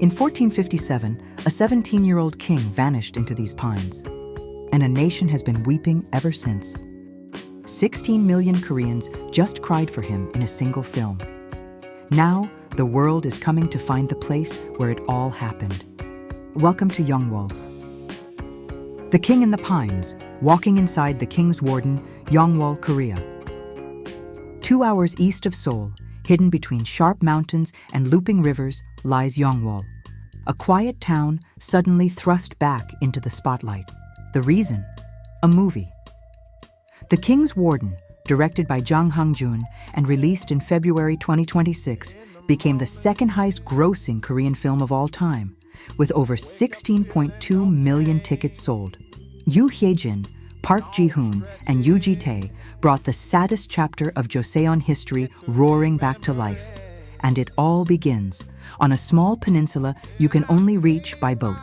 In 1457, a 17-year-old king vanished into these pines, and a nation has been weeping ever since. 16 million Koreans just cried for him in a single film. Now, the world is coming to find the place where it all happened. Welcome to Yeongwol. The King in the Pines, walking inside the King's Warden, Yeongwol, Korea. 2 hours east of Seoul, hidden between sharp mountains and looping rivers, lies Yeongwol, a quiet town suddenly thrust back into the spotlight. The reason? A movie. The King's Warden, directed by Jang Hang-jun and released in February 2026, became the second highest grossing Korean film of all time, with over 16.2 million tickets sold. Yoo Hae-jin, Park Ji-hoon, and Yoo Ji-tae brought the saddest chapter of Joseon history roaring back to life. And it all begins on a small peninsula you can only reach by boat.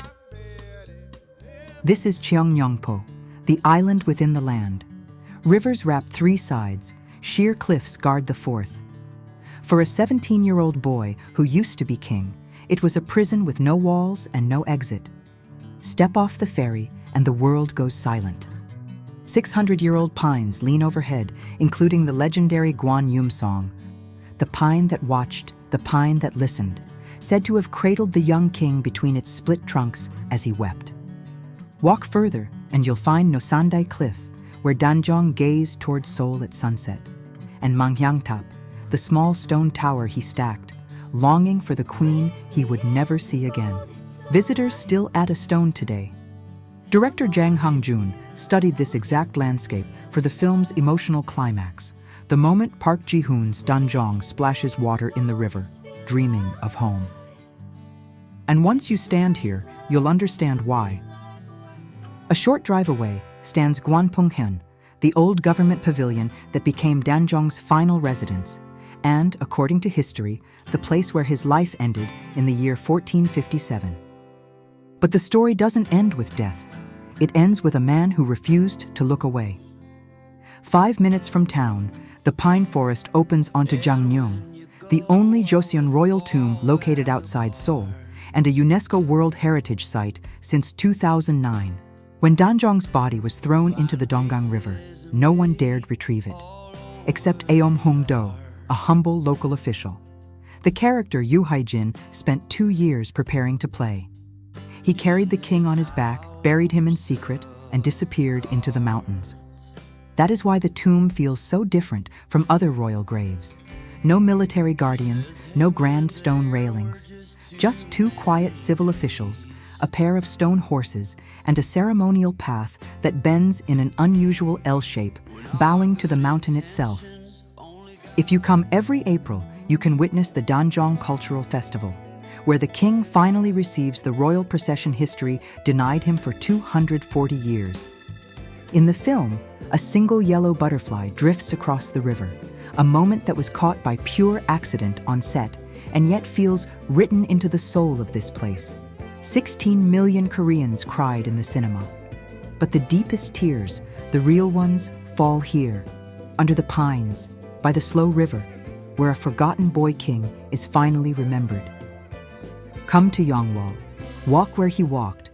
This is Cheongnyeongpo, the island within the land. Rivers wrap 3 sides, sheer cliffs guard the 4th. For a 17-year-old boy who used to be king, it was a prison with no walls and no exit. Step off the ferry and the world goes silent. 600-year-old pines lean overhead, including the legendary Gwaneumsong, the pine that watched, the pine that listened, said to have cradled the young king between its split trunks as he wept. Walk further and you'll find Nosandai Cliff, where Danjong gazed towards Seoul at sunset, and Manghyangtap, the small stone tower he stacked, longing for the queen he would never see again. Visitors still add a stone today. Director Jang Hang-jun studied this exact landscape for the film's emotional climax, the moment Park Ji-hoon's Danjong splashes water in the river, dreaming of home. And once you stand here, you'll understand why. A short drive away stands Gwanpungheon, the old government pavilion that became Danjong's final residence, and, according to history, the place where his life ended in the year 1457. But the story doesn't end with death. It ends with a man who refused to look away. 5 minutes from town, the pine forest opens onto Jangneung, the only Joseon royal tomb located outside Seoul, and a UNESCO World Heritage Site since 2009. When Danjong's body was thrown into the Donggang River, no one dared retrieve it, except Aom Hong-do, a humble local official. The character Yoo Hae-jin spent 2 years preparing to play. He carried the king on his back, buried him in secret, and disappeared into the mountains. That is why the tomb feels so different from other royal graves. No military guardians, no grand stone railings. Just 2 quiet civil officials, a pair of stone horses, and a ceremonial path that bends in an unusual L shape, bowing to the mountain itself. If you come every April, you can witness the Danjong Cultural Festival, where the king finally receives the royal procession history denied him for 240 years. In the film, a single yellow butterfly drifts across the river, a moment that was caught by pure accident on set, and yet feels written into the soul of this place. 16 million Koreans cried in the cinema. But the deepest tears, the real ones, fall here, under the pines, by the slow river, where a forgotten boy king is finally remembered. Come to Yeongwol, walk where he walked,